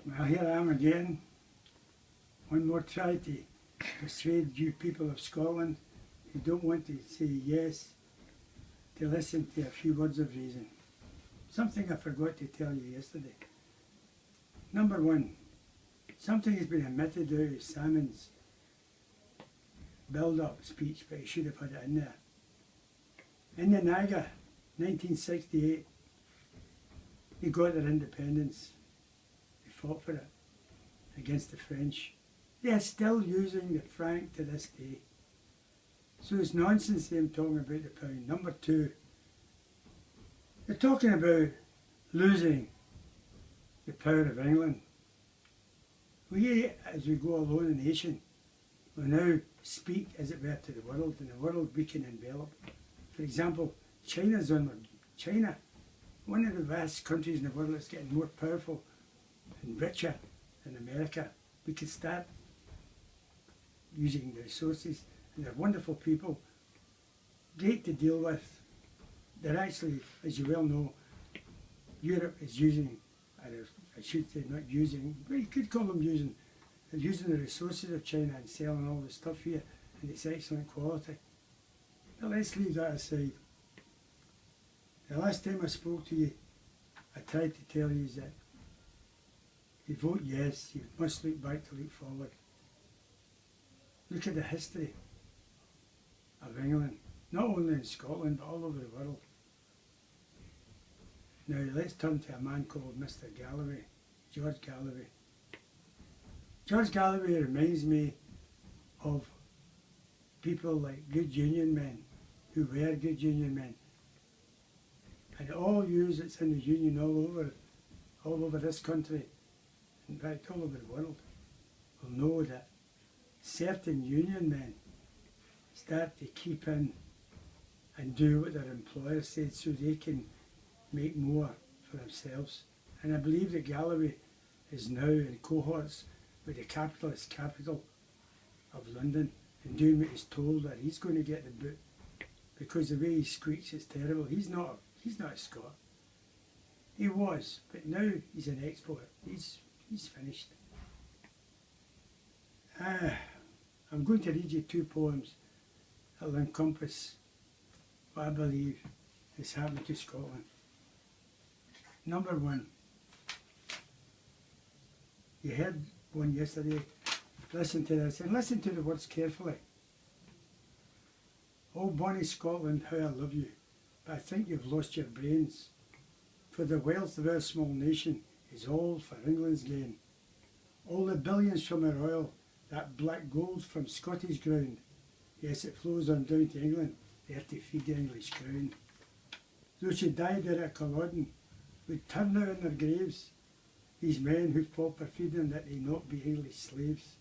Well, here I am again. One more try to persuade you people of Scotland who don't want to say yes to listen to a few words of reason. Something I forgot to tell you yesterday. Number one, something has been omitted out of Salmon's build-up speech, but he should have had it in there. In the Niagara, 1968, they got their independence. They fought for it against the French. They are still using the franc to this day. So it's nonsense them talking about the pound. Number two, they're talking about losing the power of England. We, as we go alone a nation, will now speak, as it were, to the world, and the world we can envelop. For example, China's on. China, one of the vast countries in the world that's getting more powerful and richer than America. We could start using the resources, and they're wonderful people, great to deal with. They're actually, as you well know, Europe is using, I should say not using, but you could call them using, they're using the resources of China and selling all the stuff here, and it's excellent quality. But let's leave that aside. The last time I spoke to you, I tried to tell you that if you vote yes, you must look back to look forward. Look at the history of England, not only in Scotland, but all over the world. Now let's turn to a man called Mr. Galloway, George Galloway. George Galloway reminds me of people like good union men, who were good union men. And all yous that's in the union all over this country, in fact all over the world, will know that certain union men start to keep in and do what their employer said so they can make more for themselves. And I believe that Galloway is now in cohorts with the capitalist capital of London and doing what he's told that he's going to get the boot because the way he squeaks is terrible. He's not a Scot. He was, but now he's an export. He's finished. I'm going to read you two poems that will encompass what I believe is happening to Scotland. Number one. You heard one yesterday. Listen to this, and listen to the words carefully. Oh, bonny Scotland, how I love you, but I think you've lost your brains. For the wealth of our small nation is all for England's gain. All the billions from our oil, that black gold from Scottish ground, yes, it flows on down to England, there to feed the English crown. Those who died there at Culloden would turn now in their graves, these men who fought for freedom that they not be English slaves.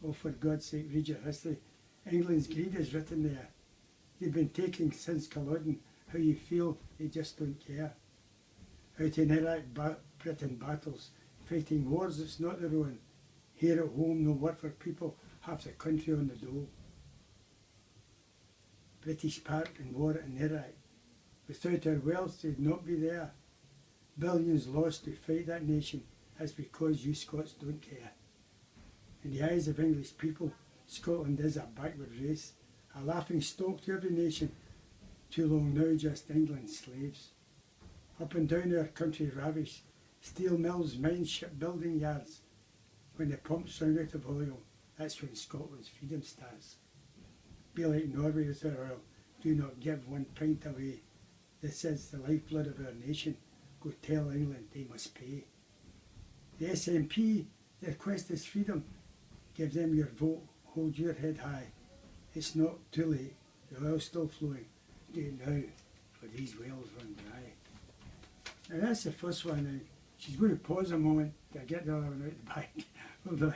Oh, for God's sake, read your history. England's greed is written there. They've been taking since Culloden. How you feel, they just don't care. Out in Iraq, Britain battles, fighting wars that's not their own. Here at home, no work for people, half the country on the dole. British part in war in Iraq. Without our wealth, they'd not be there. Billions lost to fight that nation. That's because you Scots don't care. In the eyes of English people, Scotland is a backward race, a laughing stock to every nation. Too long now just England's slaves. Up and down our country ravished, steel mills, mines, shipbuilding yards. When the pumps run out of oil, that's when Scotland's freedom starts. Be like Norway with their oil, do not give one pint away. This is the lifeblood of our nation. Go tell England they must pay. The SNP, their quest is freedom. Give them your vote, hold your head high. It's not too late, the oil's still flowing. Do it now, for these wells run dry. Now that's the first one. Now she's going to pause a moment to get the other one out the back. Hold on.